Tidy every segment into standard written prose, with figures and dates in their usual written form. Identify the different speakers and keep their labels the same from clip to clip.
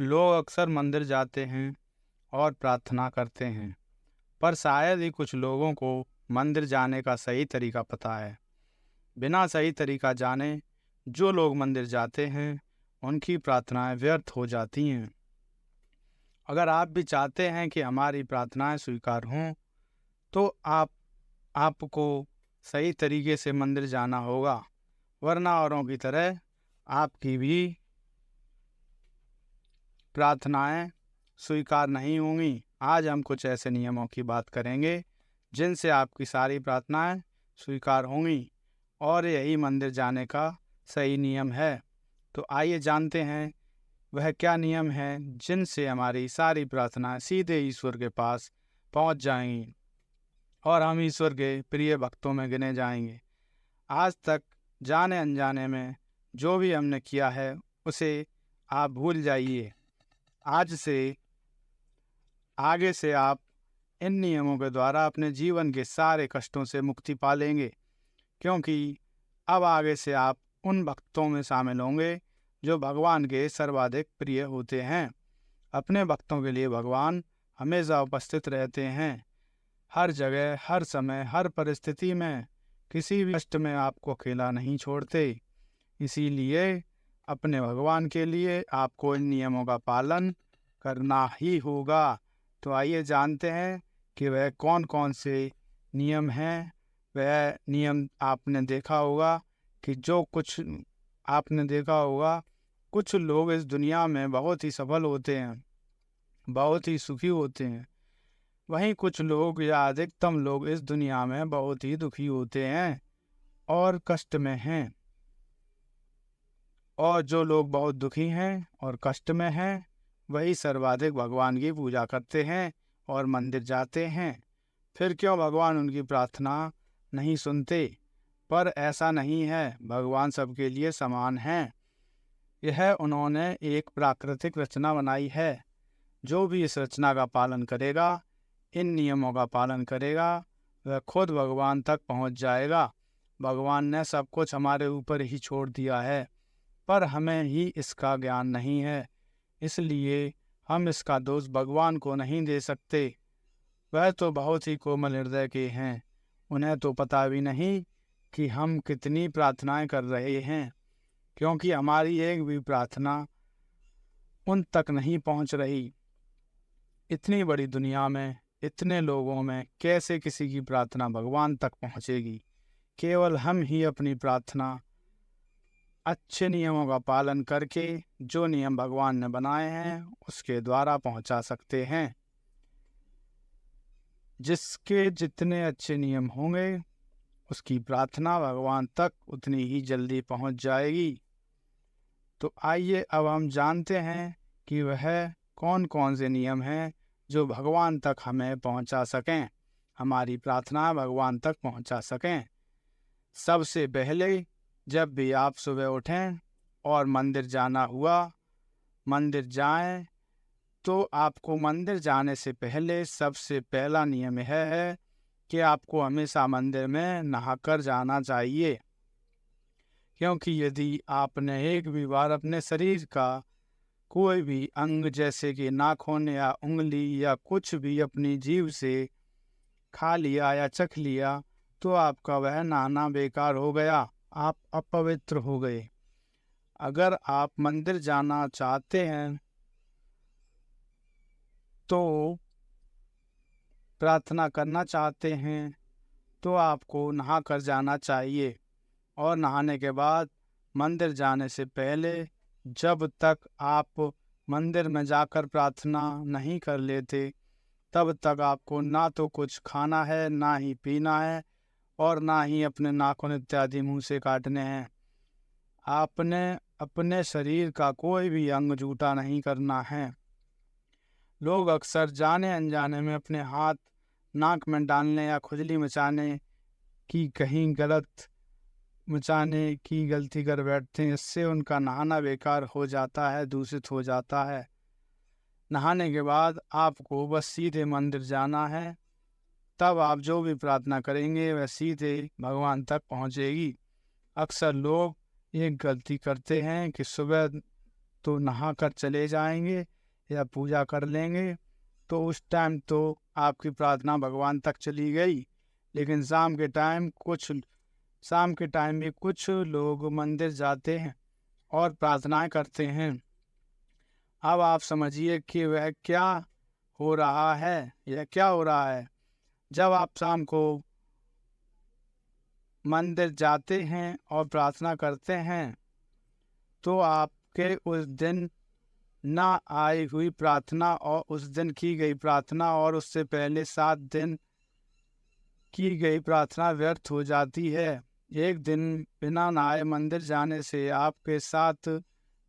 Speaker 1: लोग अक्सर मंदिर जाते हैं और प्रार्थना करते हैं, पर शायद ही कुछ लोगों को मंदिर जाने का सही तरीका पता है। बिना सही तरीका जाने जो लोग मंदिर जाते हैं, उनकी प्रार्थनाएं व्यर्थ हो जाती हैं। अगर आप भी चाहते हैं कि हमारी प्रार्थनाएं स्वीकार हों, तो आपको सही तरीके से मंदिर जाना होगा, वरना औरों की तरह आपकी भी प्रार्थनाएं स्वीकार नहीं होंगी। आज हम कुछ ऐसे नियमों की बात करेंगे जिनसे आपकी सारी प्रार्थनाएं स्वीकार होंगी, और यही मंदिर जाने का सही नियम है। तो आइए जानते हैं वह क्या नियम है जिनसे हमारी सारी प्रार्थनाएं सीधे ईश्वर के पास पहुंच जाएंगी और हम ईश्वर के प्रिय भक्तों में गिने जाएंगे। आज तक जाने अनजाने में जो भी हमने किया है उसे आप भूल जाइए। आज से आगे से आप इन नियमों के द्वारा अपने जीवन के सारे कष्टों से मुक्ति पा लेंगे, क्योंकि अब आगे से आप उन भक्तों में शामिल होंगे जो भगवान के सर्वाधिक प्रिय होते हैं। अपने भक्तों के लिए भगवान हमेशा उपस्थित रहते हैं, हर जगह, हर समय, हर परिस्थिति में, किसी भी कष्ट में आपको अकेला नहीं छोड़ते। इसीलिए अपने भगवान के लिए आपको इन नियमों का पालन करना ही होगा। तो आइए जानते हैं कि वह कौन कौन से नियम हैं। वह नियम आपने देखा होगा कि कुछ लोग इस दुनिया में बहुत ही सफल होते हैं, बहुत ही सुखी होते हैं। वहीं कुछ लोग या अधिकतम लोग इस दुनिया में बहुत ही दुखी होते हैं और कष्ट में हैं। और जो लोग बहुत दुखी हैं और कष्ट में हैं, वही सर्वाधिक भगवान की पूजा करते हैं और मंदिर जाते हैं। फिर क्यों भगवान उनकी प्रार्थना नहीं सुनते? पर ऐसा नहीं है, भगवान सबके लिए समान हैं। यह उन्होंने एक प्राकृतिक रचना बनाई है। जो भी इस रचना का पालन करेगा, इन नियमों का पालन करेगा, वह खुद भगवान तक पहुंच जाएगा। भगवान ने सब कुछ हमारे ऊपर ही छोड़ दिया है, पर हमें ही इसका ज्ञान नहीं है। इसलिए हम इसका दोष भगवान को नहीं दे सकते। वह तो बहुत ही कोमल हृदय के हैं, उन्हें तो पता भी नहीं कि हम कितनी प्रार्थनाएं कर रहे हैं, क्योंकि हमारी एक भी प्रार्थना उन तक नहीं पहुंच रही। इतनी बड़ी दुनिया में, इतने लोगों में कैसे किसी की प्रार्थना भगवान तक पहुंचेगी? केवल हम ही अपनी प्रार्थना अच्छे नियमों का पालन करके, जो नियम भगवान ने बनाए हैं, उसके द्वारा पहुंचा सकते हैं। जिसके जितने अच्छे नियम होंगे, उसकी प्रार्थना भगवान तक उतनी ही जल्दी पहुंच जाएगी। तो आइए अब हम जानते हैं कि वह कौन कौन से नियम हैं जो भगवान तक हमें पहुंचा सकें, हमारी प्रार्थना भगवान तक पहुंचा सकें। सबसे पहले, जब भी आप सुबह उठें और मंदिर जाना हुआ, मंदिर जाएं, तो आपको मंदिर जाने से पहले सबसे पहला नियम यह है कि आपको हमेशा मंदिर में नहाकर जाना चाहिए। क्योंकि यदि आपने एक भी बार अपने शरीर का कोई भी अंग, जैसे कि नाखून या उंगली या कुछ भी, अपनी जीभ से खा लिया या चख लिया, तो आपका वह नहाना बेकार हो गया, आप अपवित्र हो गए। अगर आप मंदिर जाना चाहते हैं तो प्रार्थना करना चाहते हैं, तो आपको नहा कर जाना चाहिए। और नहाने के बाद मंदिर जाने से पहले, जब तक आप मंदिर में जाकर प्रार्थना नहीं कर लेते, तब तक आपको ना तो कुछ खाना है, ना ही पीना है, और ना ही अपने नाखून इत्यादि मुंह से काटने हैं। आपने अपने शरीर का कोई भी अंग जूठा नहीं करना है। लोग अक्सर जाने अनजाने में अपने हाथ नाक में डालने या खुजली मचाने की गलती कर बैठते हैं। इससे उनका नहाना बेकार हो जाता है, दूषित हो जाता है। नहाने के बाद आपको बस सीधे मंदिर जाना है, तब आप जो भी प्रार्थना करेंगे वह सीधे भगवान तक पहुंचेगी। अक्सर लोग एक गलती करते हैं कि सुबह तो नहा कर चले जाएंगे या पूजा कर लेंगे, तो उस टाइम तो आपकी प्रार्थना भगवान तक चली गई। लेकिन शाम के टाइम भी कुछ लोग मंदिर जाते हैं और प्रार्थनाएं करते हैं। अब आप समझिए कि वह क्या हो रहा है। यह क्या हो रहा है, जब आप शाम को मंदिर जाते हैं और प्रार्थना करते हैं, तो आपके उस दिन ना आई हुई प्रार्थना और उस दिन की गई प्रार्थना और उससे पहले 7 दिन की गई प्रार्थना व्यर्थ हो जाती है। एक दिन बिना नहाए मंदिर जाने से आपके 7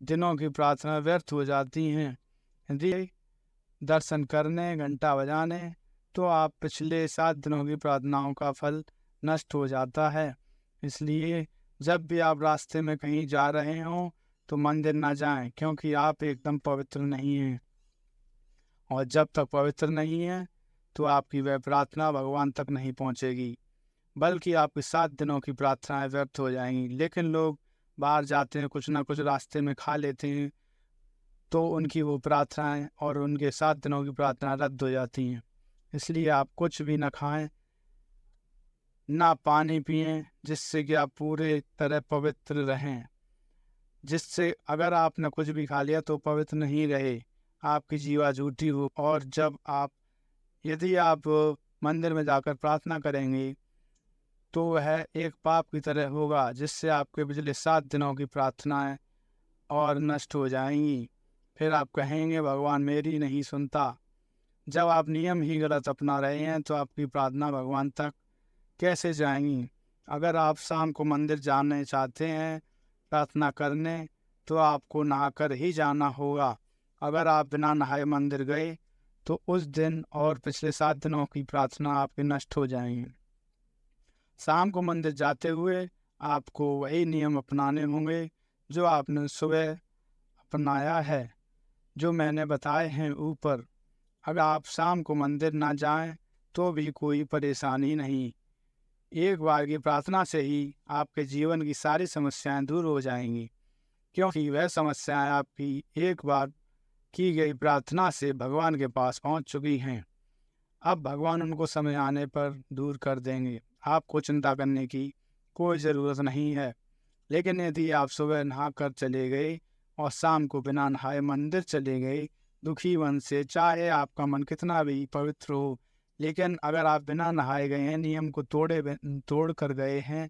Speaker 1: दिनों की प्रार्थना व्यर्थ हो जाती हैं। यदि दर्शन करने, घंटा बजाने, तो आप पिछले 7 दिनों की प्रार्थनाओं का फल नष्ट हो जाता है। इसलिए जब भी आप रास्ते में कहीं जा रहे हों तो मंदिर ना जाएं, क्योंकि आप एकदम पवित्र नहीं हैं। और जब तक पवित्र नहीं हैं तो आपकी वह प्रार्थना भगवान तक नहीं पहुंचेगी, बल्कि आपकी 7 दिनों की प्रार्थनाएं व्यर्थ हो जाएंगी। लेकिन लोग बाहर जाते हैं, कुछ ना कुछ रास्ते में खा लेते हैं, तो उनकी वो प्रार्थनाएं और उनके 7 दिनों की प्रार्थना रद्द हो जाती हैं। इसलिए आप कुछ भी ना खाएं, ना पानी पिएं, जिससे कि आप पूरे तरह पवित्र रहें। जिससे अगर आपने कुछ भी खा लिया तो पवित्र नहीं रहे, आपकी जीवा झूठी हो। और यदि आप मंदिर में जाकर प्रार्थना करेंगे तो वह एक पाप की तरह होगा, जिससे आपके पिछले 7 दिनों की प्रार्थनाएं और नष्ट हो जाएंगी। फिर आप कहेंगे भगवान मेरी नहीं सुनता। जब आप नियम ही गलत अपना रहे हैं तो आपकी प्रार्थना भगवान तक कैसे जाएंगी। अगर आप शाम को मंदिर जाने चाहते हैं प्रार्थना करने, तो आपको नहाकर ही जाना होगा। अगर आप बिना नहाए मंदिर गए तो उस दिन और पिछले 7 दिनों की प्रार्थना आपकी नष्ट हो जाएंगी। शाम को मंदिर जाते हुए आपको वही नियम अपनाने होंगे जो आपने सुबह अपनाया है, जो मैंने बताए हैं ऊपर। अगर आप शाम को मंदिर ना जाएं तो भी कोई परेशानी नहीं। एक बार की प्रार्थना से ही आपके जीवन की सारी समस्याएं दूर हो जाएंगी, क्योंकि वह समस्याएं आपकी एक बार की गई प्रार्थना से भगवान के पास पहुंच चुकी हैं। अब भगवान उनको समय आने पर दूर कर देंगे। आपको चिंता करने की कोई ज़रूरत नहीं है। लेकिन यदि आप सुबह नहा कर चले गए और शाम को बिना नहाए मंदिर चले गए दुखी मन से, चाहे आपका मन कितना भी पवित्र हो, लेकिन अगर आप बिना नहाए गए हैं, नियम को तोड़ कर गए हैं,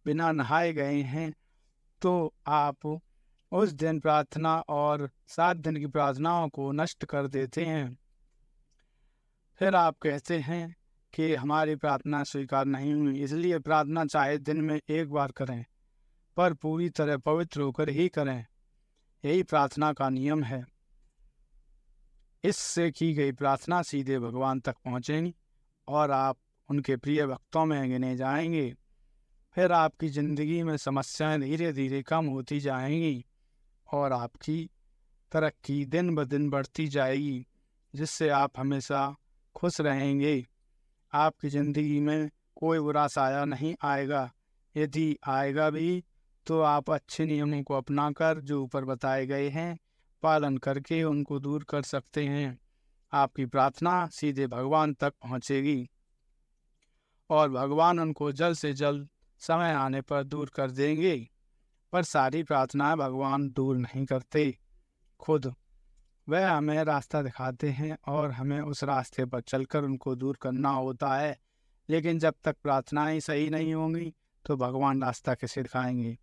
Speaker 1: बिना नहाए गए हैं, तो आप उस दिन प्रार्थना और 7 दिन की प्रार्थनाओं को नष्ट कर देते हैं। फिर आप कहते हैं कि हमारी प्रार्थना स्वीकार नहीं हुई। इसलिए प्रार्थना चाहे दिन में एक बार करें, पर पूरी तरह पवित्र होकर ही करें। यही प्रार्थना का नियम है। इससे की गई प्रार्थना सीधे भगवान तक पहुँचेंगी और आप उनके प्रिय भक्तों में गिने जाएंगे। फिर आपकी ज़िंदगी में समस्याएं धीरे धीरे कम होती जाएंगी और आपकी तरक्की दिन ब दिन बढ़ती जाएगी, जिससे आप हमेशा खुश रहेंगे। आपकी ज़िंदगी में कोई बुरा साया नहीं आएगा। यदि आएगा भी तो आप अच्छे नियमों को अपनाकर जो ऊपर बताए गए हैं पालन करके उनको दूर कर सकते हैं। आपकी प्रार्थना सीधे भगवान तक पहुँचेगी और भगवान उनको जल्द से जल्द समय आने पर दूर कर देंगे। पर सारी प्रार्थनाएं भगवान दूर नहीं करते, खुद वह हमें रास्ता दिखाते हैं और हमें उस रास्ते पर चलकर उनको दूर करना होता है। लेकिन जब तक प्रार्थनाएं सही नहीं होंगी तो भगवान रास्ता कैसे दिखाएंगे।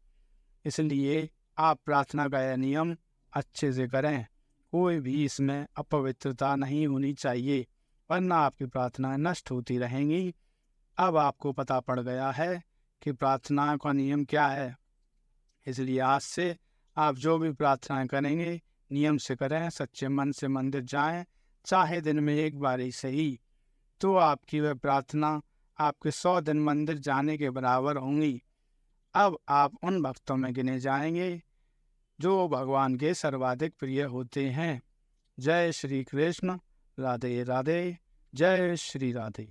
Speaker 1: इसलिए आप प्रार्थना का यह नियम अच्छे से करें। कोई भी इसमें अपवित्रता नहीं होनी चाहिए, वरना आपकी प्रार्थनाएं नष्ट होती रहेंगी। अब आपको पता पड़ गया है कि प्रार्थना का नियम क्या है। इसलिए आज से आप जो भी प्रार्थनाएं करेंगे नियम से करें, सच्चे मन से मंदिर जाएं, चाहे दिन में एक बार ही सही, तो आपकी वह प्रार्थना आपके 100 दिन मंदिर जाने के बराबर होंगी। अब आप उन भक्तों में गिने जाएंगे जो भगवान के सर्वाधिक प्रिय होते हैं। जय श्री कृष्ण। राधे राधे। जय श्री राधे।